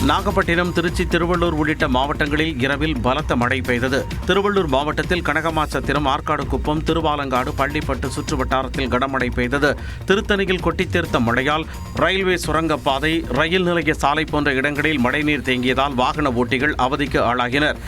நாகப்பட்டினம், திருச்சி, திருவள்ளூர் உள்ளிட்ட மாவட்டங்களில் இரவில் பலத்த மழை பெய்தது. திருவள்ளூர் மாவட்டத்தில் கனகமாசத்திரம், ஆற்காடு குப்பம், திருவாலங்காடு, பள்ளிப்பட்டு சுற்றுவட்டாரத்தில் கனமழை பெய்தது. திருத்தணியில் கொட்டித்தீர்த்த மழையால் ரயில்வே சுரங்கப்பாதை, ரயில் நிலைய சாலை போன்ற இடங்களில் மழைநீர் தேங்கியதால் வாகன ஓட்டிகள் அவதிக்கு ஆளாகினர்.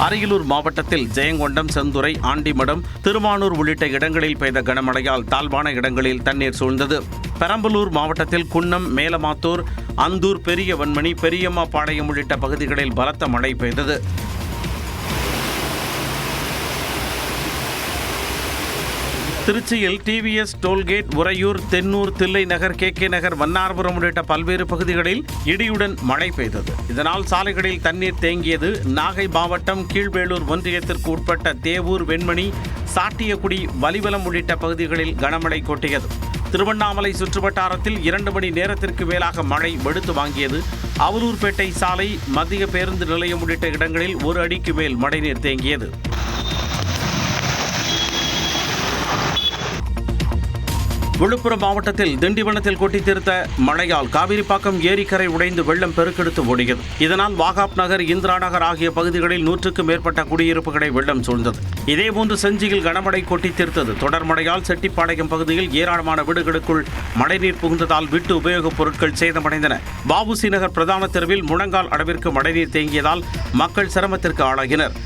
அரியலூர் மாவட்டத்தில் ஜெயங்கொண்டம், செந்துறை, ஆண்டிமடம், திருமானூர் உள்ளிட்ட இடங்களில் பெய்த கனமழையால் தாழ்வான இடங்களில் தண்ணீர் சூழ்ந்தது. பெரம்பலூர் மாவட்டத்தில் குன்னம், மேலமாத்தூர், அந்தூர், பெரிய வன்மணி, பெரியம்மாபாளையம் உள்ளிட்ட பகுதிகளில் பலத்த மழை பெய்தது. திருச்சியில் TVS tollgate, Uraiyur, Thennur, Thillai Nagar, K நகர், வண்ணாரபுரம் உள்ளிட்ட பல்வேறு பகுதிகளில் இடியுடன் மழை பெய்தது. இதனால் சாலைகளில் தண்ணீர் தேங்கியது. நாகை மாவட்டம் கீழ்வேளூர் ஒன்றியத்திற்கு உட்பட்ட தேவூர், வெண்மணி, சாட்டியக்குடி, வலிவலம் உள்ளிட்ட பகுதிகளில் கனமழை கொட்டியது. திருவண்ணாமலை சுற்றுவட்டாரத்தில் 2 மணி நேரத்திற்கு மேலாக மழை வெளுத்து வாங்கியது. அவலூர்பேட்டை சாலை, மத்திய பேருந்து நிலையம் உள்ளிட்ட இடங்களில் 1 அடிக்கு மேல் மழைநீர் தேங்கியது. விழுப்புரம் மாவட்டத்தில் திண்டிவனத்தில் கொட்டித்தீர்த்த மழையால் காவிரிப்பாக்கம் ஏரிக்கரை உடைந்து வெள்ளம் பெருக்கெடுத்து ஓடியது. இதனால் வாகாப் நகர், இந்திரா நகர் ஆகிய பகுதிகளில் 100க்கும் மேற்பட்ட குடியிருப்புகளை வெள்ளம் சூழ்ந்தது. இதேபோன்று செஞ்சியில் கனமழை கொட்டித்தீர்த்தது. தொடர் மழையால் செட்டிப்பாளையம் பகுதியில் ஏராளமான வீடுகளுக்குள் மழைநீர் புகுந்ததால் வீட்டு உபயோகப் பொருட்கள் சேதமடைந்தன. வஉசி நகர் பிரதான தெருவில் முழங்கால் அளவிற்கு மழைநீர் தேங்கியதால் மக்கள் சிரமத்திற்கு ஆளாகினர்.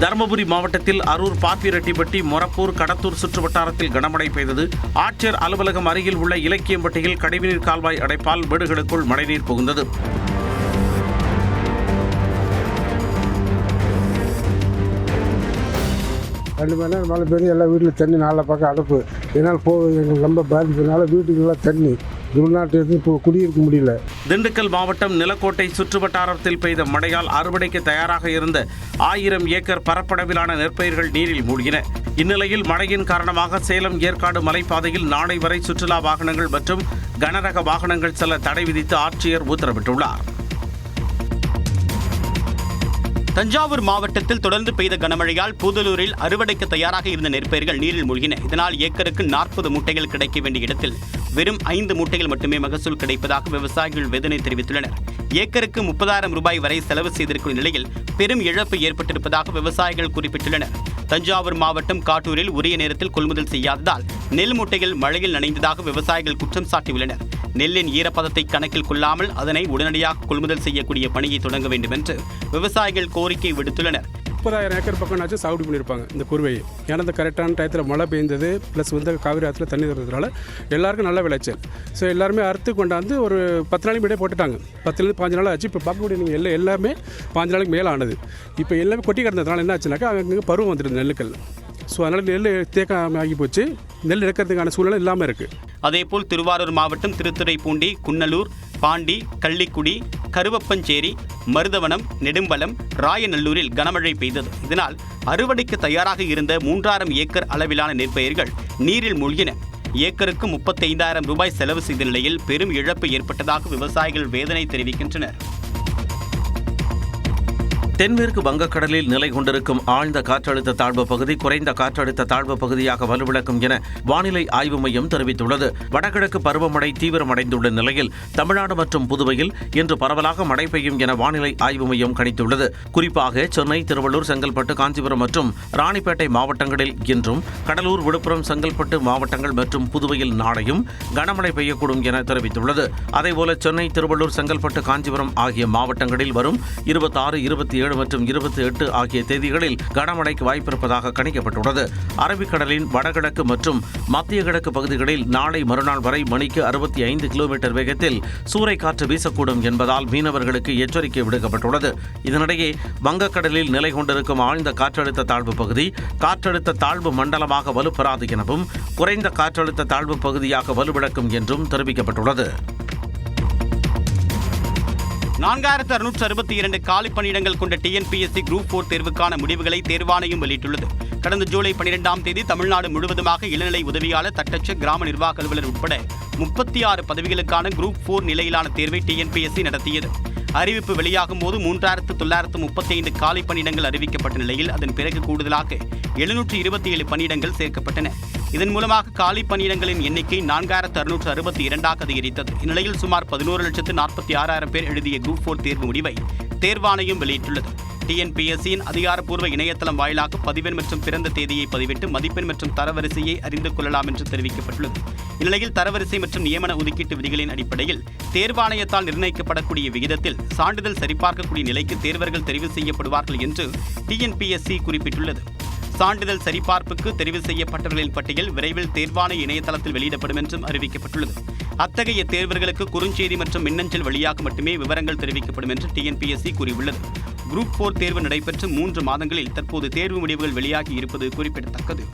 தருமபுரி மாவட்டத்தில் அரூர், பாப்பிரெட்டிப்பட்டி, மொரப்பூர், கடத்தூர் சுற்றுவட்டாரத்தில் கனமழை பெய்தது. ஆட்சியர் அலுவலகம் அருகில் உள்ள இலக்கியம்பட்டியில் கழிவுநீர் கால்வாய் அடைப்பால் வீடுகளுக்குள் மழைநீர் புகுந்தது. ரெண்டு மணி நேரம் மழை பெய்து எல்லா வீட்டில் தண்ணி, 4 பக்கம் அடைப்பு. இதனால் எங்களுக்கு ரொம்ப பாதிப்புனால வீட்டுக்கெல்லாம் தண்ணி, உள்நாட்டு இப்போ குடியிருக்க முடியல. திண்டுக்கல் மாவட்டம் நிலக்கோட்டை சுற்றுவட்டாரத்தில் பெய்த மழையால் அறுவடைக்கு தயாராக இருந்த 1000 ஏக்கர் பரப்பளவிலான நெற்பயிர்கள் நீரில் மூழ்கின. இந்நிலையில் மழையின் காரணமாக சேலம், ஏற்காடு மலைப்பாதையில் நாளை வரை சுற்றுலா வாகனங்கள் மற்றும் கனரக வாகனங்கள் செல்ல தடை விதித்து ஆட்சியர் உத்தரவிட்டுள்ளார். தஞ்சாவூர் மாவட்டத்தில் தொடர்ந்து பெய்த கனமழையால் பூதலூரில் அறுவடைக்கு தயாராக இருந்த நெற்பயிர்கள் நீரில் மூழ்கின. இதனால் ஏக்கருக்கு 40 மூட்டைகள் கிடைக்க வேண்டிய இடத்தில் வெறும் 5 மூட்டைகள் மட்டுமே மகசூல் கிடைப்பதாக விவசாயிகள் வேதனை தெரிவித்துள்ளனர். ஏக்கருக்கு 30,000 ரூபாய் வரை செலவு செய்திருக்கும் நிலையில் பெரும் இழப்பு ஏற்பட்டிருப்பதாக விவசாயிகள் குறிப்பிட்டுள்ளனர். தஞ்சாவூர் மாவட்டம் காட்டூரில் உரிய நேரத்தில் கொள்முதல் செய்யாததால் நெல் மூட்டைகள் மழையில் நனைந்ததாக விவசாயிகள் குற்றம் சாட்டியுள்ளனர். நெல்லின் ஈரப்பதத்தை கணக்கில் கொள்ளாமல் அதனை உடனடியாக கொள்முதல் செய்யக்கூடிய பணியை தொடங்க வேண்டும் என்று விவசாயிகள் கோரிக்கை விடுத்துள்ளனர். 30,000 ஏக்கர் பக்கம்னாச்சும் சாகுபடி பண்ணியிருப்பாங்க இந்த குருவையை. ஏன்னா இந்த கரெக்டான டயத்தில் மழை பெய்ந்தது, ப்ளஸ் காவிரி ஆற்றுல தண்ணி தரதுனால எல்லாருக்கும் நல்ல விளைச்சல். ஸோ எல்லாருமே அறுத்து கொண்டாந்து ஒரு 10 நாளைக்கு முன்னாடியே போட்டுட்டாங்க. 10லேருந்து 15 நாள் ஆச்சு. இப்போ பார்க்கக்கூடிய நீங்கள் எல்லாமே 15 நாளைக்கு மேலே ஆனது. இப்போ எல்லாமே கொட்டி கிடந்ததுனால என்ன ஆச்சுனாக்கா அங்கே பருவம் வந்துடுது நெல்லுக்கள். ஸோ அதனால் நெல் தேக்கம் ஆகி போச்சு. நெல் எடுக்கிறதுக்கான சூழ்நிலை இல்லாமல் இருக்குது. அதேபோல் திருவாரூர் மாவட்டம் திருத்துறைப்பூண்டி, குன்னலூர், பாண்டி, கள்ளிக்குடி, கருவப்பஞ்சேரி, மருதவனம், நெடும்பலம், ராயநல்லூரில் கனமழை பெய்தது. இதனால் அறுவடைக்கு தயாராக இருந்த 3000 ஏக்கர் அளவிலான நெற்பயிர்கள் நீரில் மூழ்கின. ஏக்கருக்கு 35,000 ரூபாய் செலவு செய்த நிலையில் பெரும் இழப்பு ஏற்பட்டதாக விவசாயிகள் வேதனை தெரிவிக்கின்றனர். தென்மேற்கு வங்கக்கடலில் நிலை கொண்டிருக்கும் ஆழ்ந்த காற்றழுத்த தாழ்வு பகுதி குறைந்த காற்றழுத்த தாழ்வு பகுதியாக வலுவிழக்கும் என வானிலை ஆய்வு மையம் தெரிவித்துள்ளது. வடகிழக்கு பருவமழை தீவிரமடைந்துள்ள நிலையில் தமிழ்நாடு மற்றும் புதுவையில் இன்று பரவலாக மழை பெய்யும் என வானிலை ஆய்வு மையம் கணித்துள்ளது. குறிப்பாக சென்னை, திருவள்ளூர், செங்கல்பட்டு, காஞ்சிபுரம் மற்றும் ராணிப்பேட்டை மாவட்டங்களில் இன்றும், கடலூர், விழுப்புரம், செங்கல்பட்டு மாவட்டங்கள் மற்றும் புதுவையில் நாளையும் கனமழை பெய்யக்கூடும் என தெரிவித்துள்ளது. அதேபோல சென்னை, திருவள்ளூர், செங்கல்பட்டு, காஞ்சிபுரம் ஆகிய மாவட்டங்களில் வரும் 26, 27 மற்றும் 28 ஆகிய தேதிகளில் கனமழைக்கு வாய்ப்பிருப்பதாக கணிக்கப்பட்டுள்ளது. அரபிக்கடலின் வடகிழக்கு மற்றும் மத்திய கிழக்கு பகுதிகளில் நாளை மறுநாள் வரை மணிக்கு 65 கிலோமீட்டர் வேகத்தில் சூறைக்காற்று வீசக்கூடும் என்பதால் மீனவர்களுக்கு எச்சரிக்கை விடுக்கப்பட்டுள்ளது. இதனிடையே வங்கக்கடலில் நிலை கொண்டிருக்கும் ஆழ்ந்த காற்றழுத்த தாழ்வு பகுதி காற்றழுத்த தாழ்வு மண்டலமாக வலுப்பெறாது எனவும் குறைந்த காற்றழுத்த தாழ்வு பகுதியாக வலுவிழக்கும் என்றும் தெரிவிக்கப்பட்டுள்ளது. 4662 காலி பணியிடங்கள் கொண்ட TNPSC குரூப் 4 தேர்வுக்கான முடிவுகளை தேர்வாணையம் வெளியிட்டுள்ளது. கடந்த ஜூலை 12ஆம் தேதி தமிழ்நாடு முழுவதுமாக இளநிலை உதவியாளர், தட்டச்சு, கிராம நிர்வாக அலுவலர் உட்பட 36 பதவிகளுக்கான குரூப் 4 நிலையிலான தேர்வை TNPSC நடத்தியது. அறிவிப்பு வெளியாகும் போது 3935 காலி பணியிடங்கள் அறிவிக்கப்பட்ட நிலையில் அதன் பிறகு கூடுதலாக 727 பணியிடங்கள் சேர்க்கப்பட்டன. இதன் மூலமாக காலி பணியிடங்களின் எண்ணிக்கை 4662 அதிகரித்தது. இந்நிலையில் சுமார் 11,46,000 பேர் எழுதிய குரூப் 4 தேர்வு முடிவை தேர்வாணையம் வெளியிட்டுள்ளது. டிஎன்பிஎஸ்சியின் அதிகாரப்பூர்வ இணையதளம் வாயிலாக பதிவெண் மற்றும் பிறந்த தேதியை பதிவிட்டு மதிப்பெண் மற்றும் தரவரிசையை அறிந்து கொள்ளலாம் என்று தெரிவிக்கப்பட்டுள்ளது. இந்நிலையில் தரவரிசை மற்றும் நியமன ஒதுக்கீட்டு விதிகளின் அடிப்படையில் தேர்வாணையத்தால் நிர்ணயிக்கப்படக்கூடிய விகிதத்தில் சான்றிதழ் சரிபார்க்கக்கூடிய நிலைக்கு தேர்வர்கள் தெரிவு செய்யப்படுவார்கள் என்று டிஎன்பிஎஸ்சி குறிப்பிட்டுள்ளது. சான்றிதழ் சரிபார்ப்புக்கு தெரிவு செய்யப்பட்டவர்களின் பட்டியல் விரைவில் தேர்வாணைய இணையதளத்தில் வெளியிடப்படும் என்றும் அறிவிக்கப்பட்டுள்ளது. அத்தகைய தேர்வர்களுக்கு குறுஞ்செய்தி மற்றும் மின்னஞ்சல் வழியாக மட்டுமே விவரங்கள் தெரிவிக்கப்படும் என்று டிஎன்பிஎஸ்சி கூறியுள்ளது. குரூப் 4 தேர்வு நடைபெற்று 3 மாதங்களில் தற்போது தேர்வு முடிவுகள் வெளியாகி இருப்பது குறிப்பிடத்தக்கது.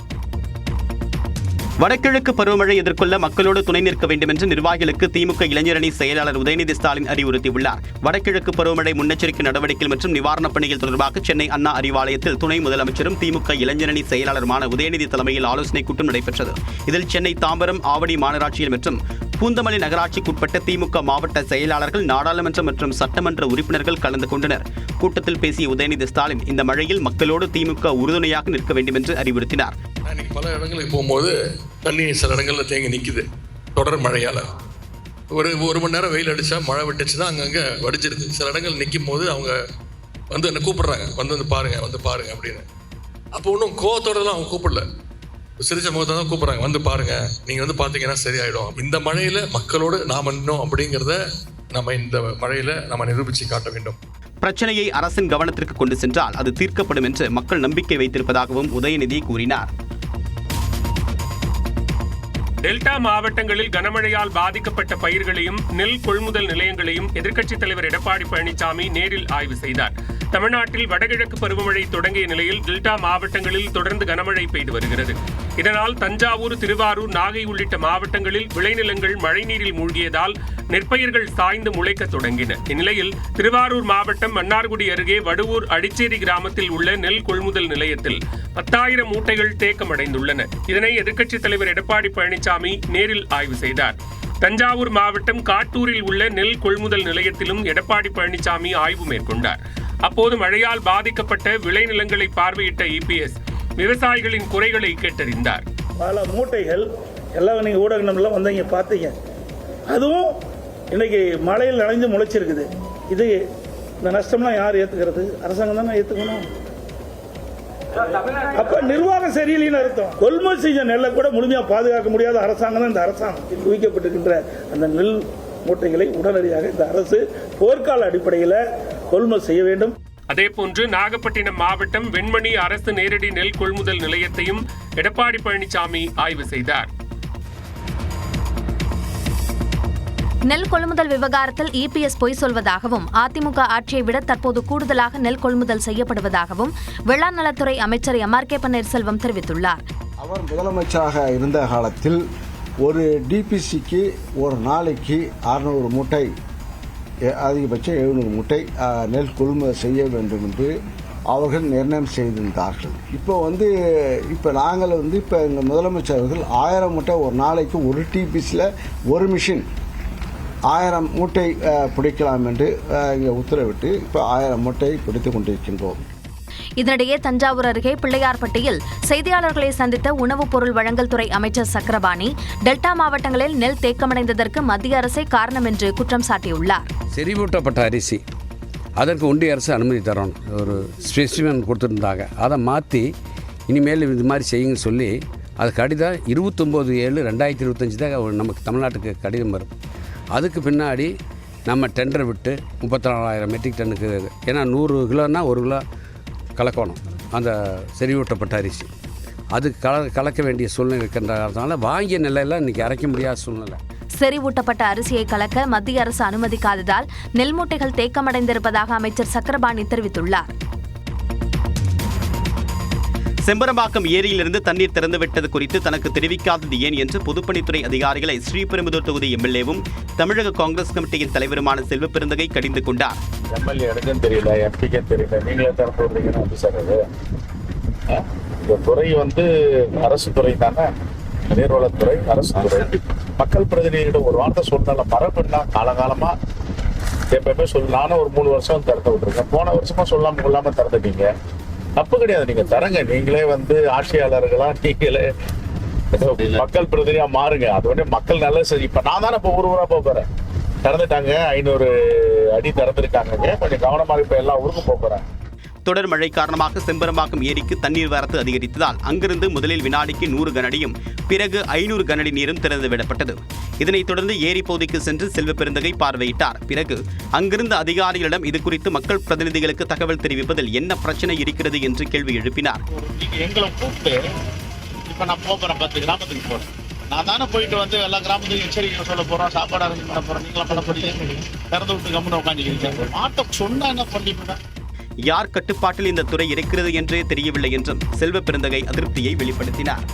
வடகிழக்கு பருவமழை எதிர்கொள்ள மக்களோடு துணை நிற்க வேண்டும் என்று நிர்வாகிகளுக்கு திமுக இளைஞரணி செயலாளர் உதயநிதி ஸ்டாலின் அறிவுறுத்தியுள்ளார். வடகிழக்கு பருவமழை முன்னெச்சரிக்கை நடவடிக்கைகள் மற்றும் நிவாரணப் பணிகள் தொடர்பாக சென்னை அண்ணா அறிவாலயத்தில் துணை முதலமைச்சரும் திமுக இளைஞரணி செயலாளருமான உதயநிதி தலைமையில் ஆலோசனைக் கூட்டம் நடைபெற்றது. இதில் சென்னை தாம்பரம் ஆவடி மாநகராட்சியில் மற்றும் பூந்தமல்லி நகராட்சிக்குட்பட்ட திமுக மாவட்ட செயலாளர்கள், நாடாளுமன்ற மற்றும் சட்டமன்ற உறுப்பினர்கள் கலந்து கொண்டனர். கூட்டத்தில் பேசிய உதயநிதி ஸ்டாலின் இந்த மழையில் மக்களோடு திமுக உறுதுணையாக நிற்க வேண்டும் என்று அறிவுறுத்தினார். இன்னைக்கு பல இடங்களுக்கு போகும்போது தண்ணி சில இடங்களில் தேங்கி நிற்குது. தொடர் மழையால் ஒரு மணி நேரம் வெயில் அடித்தா மழை விட்டுச்சுன்னா அங்கங்கே வடிச்சிருது. சில இடங்கள் நிற்கும் போது அவங்க வந்து என்னை கூப்பிட்றாங்க, வந்து பாருங்கள் அப்படின்னு. அப்போ ஒன்றும் கோவத்தோடலாம் அவங்க கூப்பிடல, சிரிச்ச முகத்தை தான் கூப்பிட்றாங்க, வந்து பாருங்கள், நீங்கள் வந்து பார்த்தீங்கன்னா சரியாயிடும். இந்த மழையில் மக்களோடு நாம் நின்னோம் அப்படிங்கிறத நம்ம இந்த மழையில் நம்ம நிரூபித்து காட்ட வேண்டும். பிரச்சனையை அரசின் கவனத்திற்கு கொண்டு சென்றால் அது தீர்க்கப்படும் என்று மக்கள் நம்பிக்கை வைத்திருப்பதாகவும் உதயநிதி கூறினார். டெல்டா மாவட்டங்களில் கனமழையால் பாதிக்கப்பட்ட பயிர்களையும் நெல் கொள்முதல் நிலையங்களையும் எதிர்க்கட்சித் தலைவர் எடப்பாடி பழனிசாமி நேரில் ஆய்வு செய்தார். தமிழ்நாட்டில் வடகிழக்கு பருவமழை தொடங்கிய நிலையில் டெல்டா மாவட்டங்களில் தொடர்ந்து கனமழை பெய்து வருகிறது. இதனால் தஞ்சாவூர், திருவாரூர், நாகை உள்ளிட்ட மாவட்டங்களில் விளைநிலங்கள் மழைநீரில் மூழ்கியதால் நெற்பயிர்கள் சாய்ந்து முளைக்க தொடங்கின. இந்நிலையில் திருவாரூர் மாவட்டம் மன்னார்குடி அருகே வடுவூர் அடிச்சேரி கிராமத்தில் உள்ள நெல் கொள்முதல் நிலையத்தில் 10,000 மூட்டைகள் தேக்கமடைந்துள்ளன. இதனை எதிர்க்கட்சித் தலைவர் எடப்பாடி பழனிசாமி நேரில் ஆய்வு செய்தார். தஞ்சாவூர் மாவட்டம் காட்டூரில் உள்ள நெல் கொள்முதல் நிலையத்திலும் எடப்பாடி பழனிசாமி ஆய்வு மேற்கொண்டார். அப்போது மழையால் பாதிக்கப்பட்ட விளைநிலங்களை பார்வையிட்ட இபிஎஸ் விவசாயிகளின் குறைகளை கேட்டறிந்தார். பல மூட்டைகள் எல்லாம் நீங்கள் ஊடகங்கள்லாம் வந்தீங்க பார்த்தீங்க, அதுவும் இன்னைக்கு மழையில் நனைஞ்சு முளைச்சிருக்குது. இது இந்த நஷ்டம்லாம் யார் ஏற்றுக்கிறது? அரசாங்கம் தானே ஏற்றுக்கணும். அப்ப நிர்வாகம் சரியில்லைன்னு அர்த்தம். கொள்முதல் செஞ்ச நெல்லை கூட முழுமையாக பாதுகாக்க முடியாத அரசாங்கம் தான் இந்த அரசாங்கம். குவிக்கப்பட்டிருக்கின்ற அந்த நெல் மூட்டைகளை உடனடியாக இந்த அரசு போர்க்கால அடிப்படையில் கொள்முதல் செய்ய வேண்டும். அதேபோன்று நாகப்பட்டினம் மாவட்டம் வெண்மணி அரசு நேரடி நெல் கொள்முதல் நிலையத்தையும் எடப்பாடி பழனிசாமி ஆய்வு செய்தார். நெல் கொள்முதல் விவகாரத்தில் இபிஎஸ் பொய் சொல்வதாகவும், அதிமுக ஆட்சியை விட தற்போது கூடுதலாக நெல் கொள்முதல் செய்யப்படுவதாகவும் வேளாண் நலத்துறை அமைச்சர் எம்.ஆர்.கே. பன்னீர்செல்வம் தெரிவித்துள்ளார். அவர் முதலமைச்சராக இருந்த காலத்தில் ஒரு டிபிசிக்கு ஒரு நாளைக்கு 600 மூட்டை, அதிகபட்சம் 700 மூட்டை நெல் கொள்முதல் செய்ய வேண்டும் என்று அவர்கள் நிர்ணயம் செய்திருந்தார்கள். இப்போ நாங்கள் இப்போ எங்கள் முதலமைச்சர் அவர்கள் 1000 மூட்டை ஒரு நாளைக்கு ஒரு டிபிசியில் ஒரு மிஷின் 1000 மூட்டை பிடிக்கலாம் என்று இங்கே உத்தரவிட்டு இப்போ 1000 மூட்டை பிடித்துக் கொண்டிருக்கின்றோம். இதனிடையே தஞ்சாவூர் அருகே பிள்ளையார்பட்டியில் செய்தியாளர்களை சந்தித்த உணவுப் பொருள் வழங்கல் துறை அமைச்சர் சக்கரபாணி டெல்டா மாவட்டங்களில் நெல் தேக்கமடைந்ததற்கு மத்திய அரசே காரணம் என்று குற்றம் சாட்டியுள்ளார். செறிவூட்டப்பட்ட அரிசி அதற்கு ஒன்றிய அரசு அனுமதி தரணும், ஒரு ஸ்பெசிமென் கொடுத்துருந்தாங்க. அதை மாற்றி இனிமேல் இது மாதிரி செய்யுங்கன்னு சொல்லி அது கடிதம் 29/7/2025 தான் நமக்கு தமிழ்நாட்டுக்கு கடிதம் வரும். அதுக்கு பின்னாடி நம்ம டெண்டர் விட்டு 34,000 மெட்ரிக் டன்னுக்கு, ஏன்னா 100 கிலோன்னா 1 கிலோ கலக்கணும் அந்த செறிவூட்டப்பட்ட அரிசி, அது கலக்க வேண்டிய சூழ்நிலை இருக்கின்றதுனால வாங்கிய நிலையில் இன்றைக்கி அரைக்க முடியாத சூழ்நிலை. செறிவூட்டப்பட்ட அரிசியை கலக்க மத்திய அரசு அனுமதிக்காததால் நெல் மூட்டைகள் தேக்கமடைந்திருப்பதாக அமைச்சர் சக்கரபாணி தெரிவித்துள்ளார். செம்பரம்பாக்கம் ஏரியிலிருந்து தண்ணீர் திறந்துவிட்டது குறித்து தனக்கு தெரிவிக்காதது ஏன் என்று பொதுப்பணித்துறை அதிகாரிகளை ஸ்ரீபெரும்புதூர் தொகுதி எம்எல்ஏவும் தமிழக காங்கிரஸ் கமிட்டியின் தலைவருமான செல்வ பெருந்தகை கடிந்து கொண்டார். எம்எல்ஏ எனக்கும் தெரியல, எம்பிக்கே தெரியல, நீங்களே தர போடுறீங்கன்னு வந்து சொல்றது. இந்த துறை அரசு துறை தானே, நீர்வளத்துறை அரசு துறை. மக்கள் பிரதிநிதியிடம் ஒரு வார்த்தை சொன்னால மரபுன்னா காலகாலமா எப்பவுமே நானும் ஒரு 3 வருஷம் திறந்து விட்டுருக்கேன். போன வருஷமா சொல்லாம திறந்துட்டீங்க. தப்பு கிடையாது, நீங்க தரங்க. நீங்களே ஆட்சியாளர்களா, நீங்களே மக்கள் பிரதிநிதியா மாறுங்க. அது வந்து மக்கள் நல்ல சரி. இப்ப நான் தானே இப்போ ஊரா போறேன். திறந்துட்டாங்க, 500 அடி திறந்துருக்காங்க. கொஞ்சம் கவனமாக இப்ப எல்லா ஊருக்கும் போறேன். தொடர் மழை காரணமாக செம்பரம்பாக்கம் ஏரிக்கு தண்ணீர் வரத்து அதிகரித்ததால் அங்கிருந்து முதலில் வினாடிக்கு 100 கனஅடியும் பிறகு 500 கனஅடி நீரும் திறந்து விடப்பட்டது. இதனைத் தொடர்ந்து ஏரி பகுதிக்கு சென்று செல்வ பெருந்தகை பார்வையிட்டார். பிறகு அங்கிருந்த அதிகாரிகளிடம் இது குறித்து மக்கள் பிரதிநிதிகளுக்கு தகவல் தெரிவிப்பதில் என்ன பிரச்சனை இருக்கிறது என்று கேள்வி எழுப்பினார். எங்களை கூப்பிட்டு இப்ப நான் போறேன், 10 கிராமத்துக்கு போறேன். நான் தானே போயிட்டு எல்லா கிராமத்துக்கும் எச்சரிக்கை சொல்ல போறோம், சாப்பாடு அரேஞ்ச் பண்ண போறோம். நீங்களும் பண்ண போறீங்க, திறந்து விட்டு கம்முன்னு உட்காந்துக்கிறீங்க. மாட்ட சொன்னா என்ன பண்ணிவிட? யார் கட்டுப்பாட்டில் இந்த துறை இருக்கிறது என்றே தெரியவில்லை என்றும் செல்வ பெருந்தகை அதிருப்தியை வெளிப்படுத்தினார்.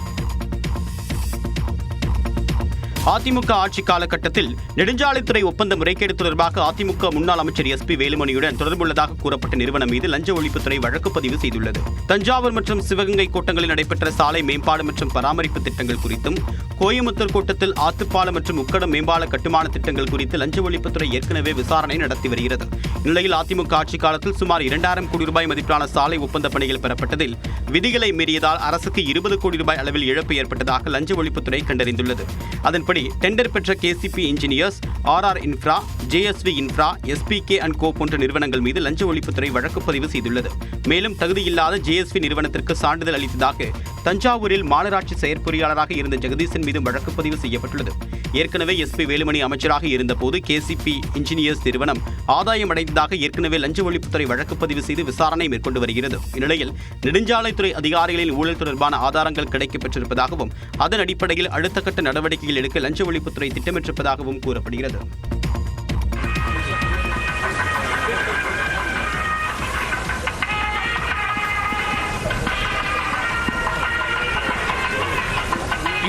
அதிமுக ஆட்சி காலகட்டத்தில் நெடுஞ்சாலைத்துறை ஒப்பந்த முறைகேடு தொடர்பாக அதிமுக முன்னாள் அமைச்சர் SP வேலுமணியுடன் தொடர்புள்ளதாக கூறப்பட்ட நிறுவனம் மீது லஞ்ச ஒழிப்புத்துறை வழக்கு பதிவு செய்துள்ளது. தஞ்சாவூர் மற்றும் சிவகங்கை கோட்டங்களில் நடைபெற்ற சாலை மேம்பாடு மற்றும் பராமரிப்பு திட்டங்கள் குறித்தும், கோயமுத்தூர் கோட்டத்தில் ஆத்துப்பாலம் மற்றும் உக்கடம் மேம்பால கட்டுமான திட்டங்கள் குறித்து லஞ்ச ஒழிப்புத்துறை ஏற்கனவே விசாரணை நடத்தி வருகிறது. இந்நிலையில் அதிமுக ஆட்சி காலத்தில் சுமார் 2000 கோடி ரூபாய் மதிப்பிலான சாலை ஒப்பந்த பணிகள் பெறப்பட்டதில் விதிகளை மீறியதால் அரசுக்கு 20 கோடி ரூபாய் அளவில் இழப்பு ஏற்பட்டதாக லஞ்ச ஒழிப்புத்துறை கண்டறிந்துள்ளது. அதன்படி டெண்டர் பெற்ற KCP engineers, RR infra, JSV infra, SPK & Co போன்ற நிறுவனங்கள் மீது லஞ்ச ஒழிப்புத்துறை வழக்கு பதிவு செய்துள்ளது. மேலும் தகுதியில்லாத JSV நிறுவனத்திற்கு சான்றிதழ் அளித்ததாக தஞ்சாவூரில் மாநகராட்சி செயற்பொறியாளராக இருந்த ஜெகதீசன் மீது வழக்கு பதிவு செய்யப்பட்டுள்ளது. ஏற்கனவே SP வேலுமணி அமைச்சராக இருந்தபோது KCP இன்ஜினியர்ஸ் நிறுவனம் ஆதாயம் அடைந்ததாக ஏற்கனவே லஞ்ச ஒழிப்புத்துறை வழக்கு பதிவு செய்து விசாரணை மேற்கொண்டு வருகிறது. இந்நிலையில் நெடுஞ்சாலைத்துறை அதிகாரிகளின் ஊழல் தொடர்பான ஆதாரங்கள் கிடைக்கப்பெற்றிருப்பதாகவும் அதன் அடிப்படையில் அடுத்த கட்ட நடவடிக்கைகள் எடுக்க லஞ்ச ஒழிப்புத்துறை திட்டமிட்டிருப்பதாகவும் கூறப்படுகிறது.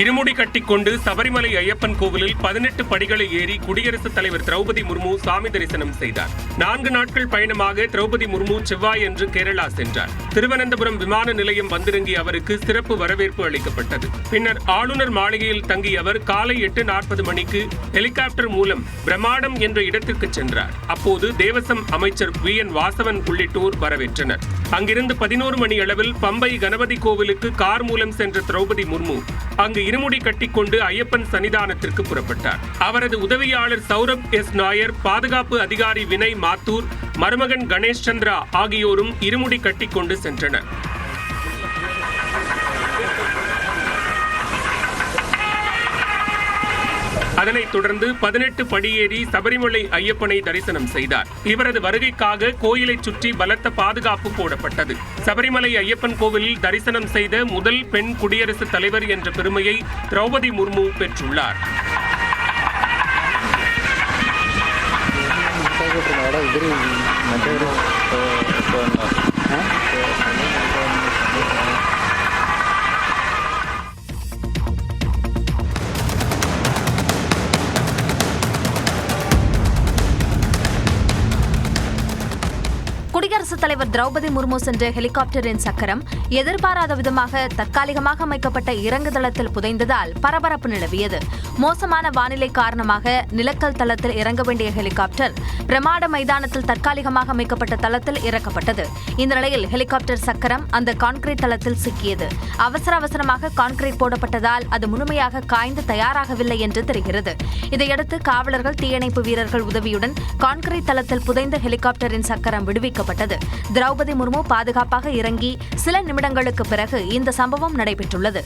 இருமுடி கட்டிக்கொண்டு சபரிமலை ஐயப்பன் கோவிலில் 18 படிகளை ஏறி குடியரசுத் தலைவர் திரௌபதி முர்மு சாமி தரிசனம் செய்தார். 4 நாட்கள் பயணமாக திரௌபதி முர்மு செவ்வாயன்று கேரளா சென்றார். திருவனந்தபுரம் விமான நிலையம் வந்திறங்கிய அவருக்கு சிறப்பு வரவேற்பு அளிக்கப்பட்டது. பின்னர் ஆளுநர் மாளிகையில் தங்கிய அவர் காலை 8:40 மணிக்கு ஹெலிகாப்டர் மூலம் பிரம்மாண்டம் என்ற இடத்திற்கு சென்றார். அப்போது தேவசம் அமைச்சர் VN வாசவன் உள்ளிட்டோர் வரவேற்றனர். அங்கிருந்து 11 மணி அளவில் பம்பை கணபதி கோவிலுக்கு கார் மூலம் சென்ற திரௌபதி முர்மு அங்கு இருமுடி கட்டிக்கொண்டு ஐயப்பன் சன்னிதானத்திற்கு புறப்பட்டார். அவரது உதவியாளர் சௌரப் S. நாயர், பாதுகாப்பு அதிகாரி வினய் மாத்தூர், மருமகன் கணேஷ் சந்திரா ஆகியோரும் இருமுடி கட்டிக்கொண்டு சென்றனர். அதனைத் தொடர்ந்து 18 படியேறி சபரிமலை ஐயப்பனை தரிசனம் செய்தார். இவரது வருகைக்காக கோயிலை சுற்றி பலத்த பாதுகாப்பு போடப்பட்டது. சபரிமலை ஐயப்பன் கோவிலில் தரிசனம் செய்த முதல் பெண் குடியரசுத் தலைவர் என்ற பெருமையை திரௌபதி முர்மு பெற்றுள்ளார். குடியரசுத் தலைவர் திரௌபதி முர்மு சென்ற ஹெலிகாப்டரின் சக்கரம் எதிர்பாராத விதமாக தற்காலிகமாக அமைக்கப்பட்ட இறங்குதளத்தில் புதைந்ததால் பரபரப்பு நிலவியது. மோசமான வானிலை காரணமாக நிலக்கல் தளத்தில் இறங்க வேண்டிய ஹெலிகாப்டர் பிரமாட மைதானத்தில் தற்காலிகமாக அமைக்கப்பட்ட தளத்தில் இறக்கப்பட்டது. இந்த நிலையில் ஹெலிகாப்டர் சக்கரம் அந்த கான்கிரீட் தளத்தில் சிக்கியது. அவசரமாக கான்கிரீட் போடப்பட்டதால் அது முழுமையாக காய்ந்து தயாராகவில்லை என்று தெரிகிறது. இதையடுத்து காவலர்கள், தீயணைப்பு வீரர்கள் உதவியுடன் கான்கிரீட் தளத்தில் புதைந்த ஹெலிகாப்டரின் சக்கரம் விடுவிக்கப்பட்டது. திரௌபதி முர்மு பாதுகாப்பாக இறங்கி சில நிமிடங்களுக்கு பிறகு இந்த சம்பவம் நடைபெற்றுள்ளது.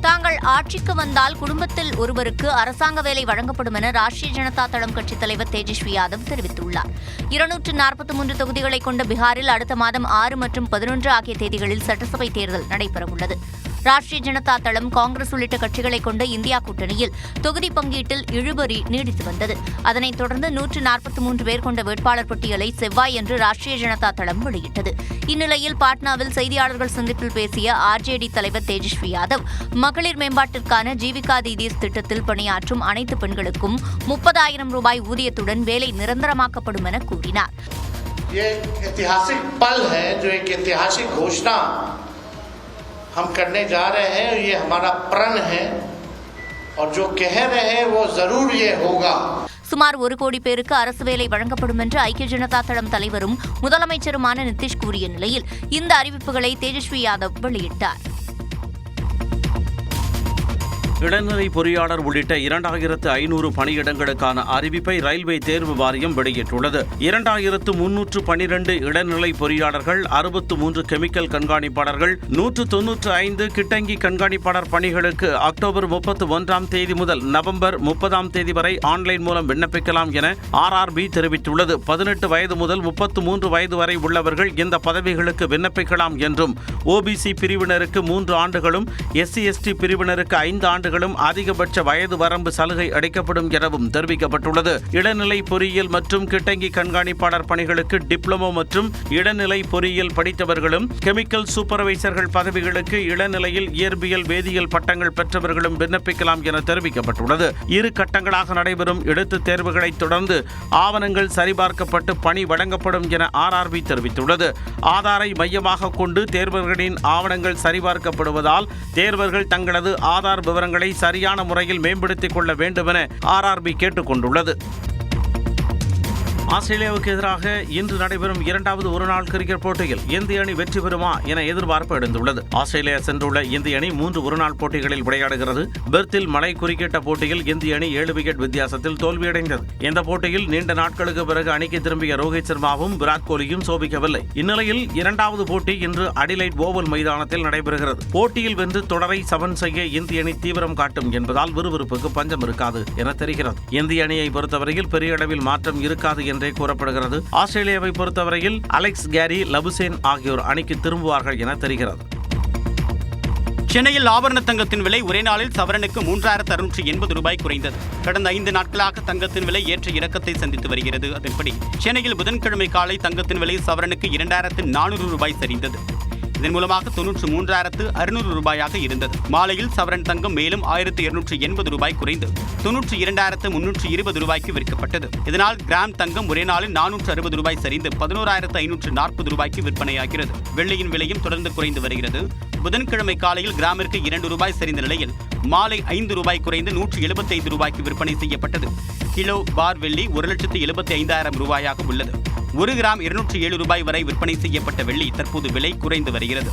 தாங்கள் ஆட்சிக்கு வந்தால் குடும்பத்தில் ஒருவருக்கு அரசாங்க வேலை வழங்கப்படும் என ராஷ்டிரிய ஜனதா தளம் கட்சித் தலைவர் தேஜஸ்வி யாதவ் தெரிவித்துள்ளார். 243 தொகுதிகளை கொண்ட பீகாரில் அடுத்த மாதம் 6 மற்றும் 11 ஆகிய தேதிகளில் சட்டசபை தேர்தல் நடைபெறவுள்ளது. ராஷ்டிரிய ஜனதா தளம், காங்கிரஸ் உள்ளிட்ட கட்சிகளை கொண்ட இந்தியா கூட்டணியில் தொகுதி பங்கீட்டில் இழுபறி நீடித்து வந்தது. அதனைத் தொடர்ந்து 143 பேர் கொண்ட வேட்பாளர் பட்டியலை செவ்வாயன்று ராஷ்டிரிய ஜனதா தளம் வெளியிட்டது. இந்நிலையில் பாட்னாவில் செய்தியாளர்கள் சந்திப்பில் பேசிய RJD தலைவர் தேஜஸ்வி யாதவ், மகளிர் மேம்பாட்டிற்கான ஜீவிகா தீதீஸ் திட்டத்தில் பணியாற்றும் அனைத்து பெண்களுக்கும் 30,000 ரூபாய் ஊதியத்துடன் வேலை நிரந்தரமாக்கப்படும் என கூறினார். हम करने जा रहे हैं, ये हमारा प्रण है और जो कह रहे हैं वो जरूर ये होगा. சுமார் 1 கோடி பேருக்கு அரசு வேலை வழங்கப்படும் என்று ஐக்கிய ஜனதா தளம் தலைவரும் முதலமைச்சருமான நிதிஷ் கூறிய நிலையில் இந்த அறிவிப்புகளை தேஜஸ்வி யாதவ் வெளியிட்டார். இளநிலை பொறியாளர் உள்ளிட்ட 2500 பணியிடங்களுக்கான அறிவிப்பை ரயில்வே தேர்வு வாரியம் வெளியிட்டுள்ளது. 2312 இளநிலை பொறியாளர்கள், 63 கெமிக்கல் கண்காணிப்பாளர்கள், 195 கிட்டங்கி கண்காணிப்பாளர் பணிகளுக்கு அக்டோபர் 31ஆம் தேதி முதல் நவம்பர் 30ஆம் தேதி வரை ஆன்லைன் மூலம் விண்ணப்பிக்கலாம் என RRB தெரிவித்துள்ளது. 18 வயது முதல் 33 வயது வரை உள்ளவர்கள் இந்த பதவிகளுக்கு விண்ணப்பிக்கலாம் என்றும், OBC பிரிவினருக்கு 3 ஆண்டுகளும், SC/ST பிரிவினருக்கு 5 ஆண்டுகளும் அதிகபட்ச வயது வரம்பு சலுகை அளிக்கப்படும் எனவும் தெரிவிக்கப்பட்டுள்ளது. இளநிலை பொறியியல் மற்றும் கிட்டங்கி கண்காணிப்பாளர் பணிகளுக்கு டிப்ளமோ மற்றும் இளநிலை பொறியியல் படித்தவர்களும், கெமிக்கல் சூப்பர்வைசர்கள் பதவிகளுக்கு இளநிலையில் இயற்பியல் வேதியியல் பட்டங்கள் பெற்றவர்களும் விண்ணப்பிக்கலாம் என தெரிவிக்கப்பட்டுள்ளது. 2 கட்டங்களாக நடைபெறும் எழுத்துத் தேர்வுகளை தொடர்ந்து ஆவணங்கள் சரிபார்க்கப்பட்டு பணி வழங்கப்படும் என RRB தெரிவித்துள்ளது. ஆதாரை மையமாக கொண்டு தேர்வர்களின் ஆவணங்கள் சரிபார்க்கப்படுவதால் தேர்வர்கள் தங்களது ஆதார் விவரங்களை சரியான முறையில் மேம்படுத்திக் கொள்ள வேண்டும் என RRB கேட்டுக் கொண்டுள்ளது. ஆஸ்திரேலியாவுக்கு எதிராக இன்று நடைபெறும் 2வது ஒருநாள் கிரிக்கெட் போட்டியில் இந்திய அணி வெற்றி பெறுமா என எதிர்பார்ப்பு எழுந்துள்ளது. ஆஸ்திரேலியா சென்றுள்ள இந்திய அணி 3 ஒருநாள் போட்டிகளில் விளையாடுகிறது. பெர்த்தில் மழை குறுக்கிட்ட போட்டியில் இந்திய அணி 7 விக்கெட் வித்தியாசத்தில் தோல்வியடைந்தது. இந்த போட்டியில் நீண்ட நாட்களுக்கு பிறகு அணிக்கு திரும்பிய ரோஹித் சர்மாவும் விராட் கோலியும் சோபிக்கவில்லை. இந்நிலையில் 2வது போட்டி இன்று அடிலைட் ஓவல் மைதானத்தில் நடைபெறுகிறது. போட்டியில் வென்று தொடரை சமன் செய்ய இந்திய அணி தீவிரம் காட்டும் என்பதால் விறுவிறுப்புக்கு பஞ்சம் இருக்காது என தெரிகிறது. இந்திய அணியை பொறுத்தவரையில் பெரிய அளவில் மாற்றம் இருக்காது என்றே கூறப்படுகிறது. ஆஸ்திரேலியாவை பொறுத்தவரையில் அலெக்ஸ் கேரி, லபுசேன் ஆகியோர் அணிக்கு திரும்புவார்கள் என தெரிகிறது. சென்னையில் ஆபரண தங்கத்தின் விலை ஒரே நாளில் சவரனுக்கு 3680 ரூபாய் குறைந்தது. கடந்த 5 நாட்களாக தங்கத்தின் விலை ஏற்ற இறக்கத்தை சந்தித்து வருகிறது. அதன்படி சென்னையில் புதன்கிழமை காலை தங்கத்தின் விலை சவரனுக்கு 2400 ரூபாய் சரிந்தது. இதன் மூலமாக 93,600 ரூபாயாக இருந்தது. மாலையில் சவரன் தங்கம் மேலும் 1280 ரூபாய் குறைந்து 92,320 ரூபாய்க்கு விற்கப்பட்டது. இதனால் கிராம் தங்கம் ஒரே நாளில் 460 ரூபாய் சரிந்து 11,540 ரூபாய்க்கு விற்பனையாகிறது. வெள்ளியின் விலையும் தொடர்ந்து குறைந்து வருகிறது. புதன்கிழமை காலையில் கிராமிற்கு 2 ரூபாய் சரிந்த நிலையில் மாலை 5 ரூபாய் குறைந்து 175 ரூபாய்க்கு விற்பனை செய்யப்பட்டது. கிலோ பார் வெள்ளி 1,75,000 ரூபாயாக உள்ளது. 1 கிராம் 207 ரூபாய் வரை விற்பனை செய்யப்பட்ட வெள்ளி தற்போது விலை குறைந்து வருகிறது.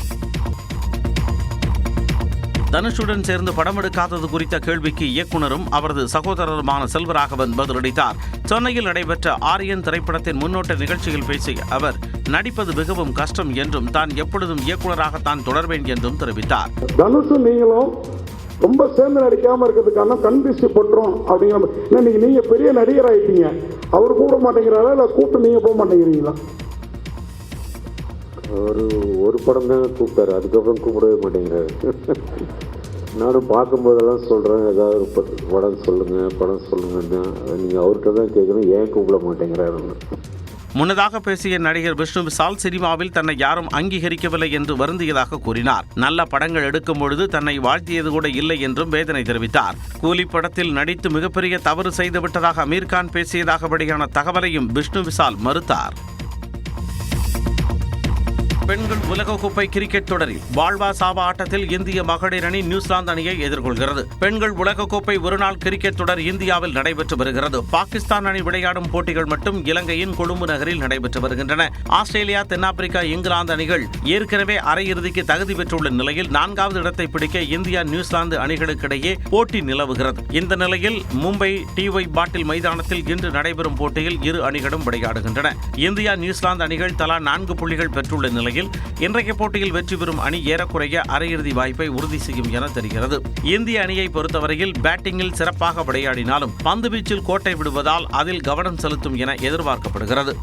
தனுஷுடன் சேர்ந்து படம் எடுக்காதது குறித்த கேள்விக்கு இயக்குனரும் அவரது சகோதரருமான செல்வராகவன் பதிலளித்தார். சென்னையில் நடைபெற்ற ஆரியன் திரைப்படத்தின் முன்னோட்ட நிகழ்ச்சியில் பேசிய அவர், நடிப்பது மிகவும் கஷ்டம் என்றும் தான் எப்பொழுதும் இயக்குனராகத்தான் தொடர்வேன் என்றும் தெரிவித்தார். தனுஷும் நீங்களும் ரொம்ப சேர்ந்து நடிக்காம இருக்கிறதுக்கான கண் திருஷ்டி பண்றோம் அப்படிங்கிற நீங்க பெரிய நடிகர் ஆயிட்டீங்க, அவர் கூட மாட்டேங்கிறாரா இல்ல கூப்பிட்டு நீங்க போக மாட்டேங்கிறீங்களா? ஒரு படம் தான் கூப்பிட்டாரு, அதுக்கப்புறம் கூப்பிடவே மாட்டேங்கிறாரு. நானும் பார்க்கும்போதெல்லாம் சொல்கிறேன், ஏதாவது ஒரு படம் சொல்லுங்கன்னா நீங்கள் அவர்கிட்ட தான் கேட்கணும், ஏன் கூப்பிட மாட்டேங்கிறாருன்னு. முன்னதாக பேசிய நடிகர் விஷ்ணு விஷால் சினிமாவில் தன்னை யாரும் அங்கீகரிக்கவில்லை என்று வருந்தியதாக கூறினார். நல்ல படங்கள் எடுக்கும் பொழுது தன்னை வாழ்த்தியது கூட இல்லை என்றும் வேதனை தெரிவித்தார். கூலி படத்தில் நடித்து மிகப்பெரிய தவறு செய்துவிட்டதாக அமீர்கான் பேசியதாக வெளியான தகவலையும் விஷ்ணு விஷால் மறுத்தார். பெண்கள் உலகக்கோப்பை கிரிக்கெட் தொடரில் வாழ்வா சாவா ஆட்டத்தில் இந்திய மகளிர் அணி நியூசிலாந்து அணியை எதிர்கொள்கிறது. பெண்கள் உலகக்கோப்பை ஒருநாள் கிரிக்கெட் தொடர் இந்தியாவில் நடைபெற்று வருகிறது. பாகிஸ்தான் அணி விளையாடும் போட்டிகள் மட்டும் இலங்கையின் கொழும்பு நகரில் நடைபெற்று வருகின்றன. ஆஸ்திரேலியா, தென்னாப்பிரிக்கா, இங்கிலாந்து அணிகள் ஏற்கனவே அரையிறுதிக்கு தகுதி பெற்றுள்ள நிலையில் 4வது இடத்தை பிடிக்க இந்தியா, நியூசிலாந்து அணிகளுக்கிடையே போட்டி நிலவுகிறது. இந்த நிலையில் மும்பை TY பாட்டில் மைதானத்தில் இன்று நடைபெறும் போட்டியில் இரு அணிகளும் விளையாடுகின்றன. இந்தியா, நியூசிலாந்து அணிகள் தலா 4 புள்ளிகள் பெற்றுள்ள நிலையில் இன்றைய போட்டியில் வெற்றி பெறும் அணி ஏறக்குறைய அரையிறுதி வாய்ப்பை உறுதி செய்யும் என தெரிகிறது. இந்திய அணியை பொறுத்தவரையில் பேட்டிங்கில் சிறப்பாக விளையாடினாலும் பந்துவீச்சில் கோட்டை விடுவதால் அதில் கவனம் செலுத்தும் என எதிர்பார்க்கப்படுகிறது.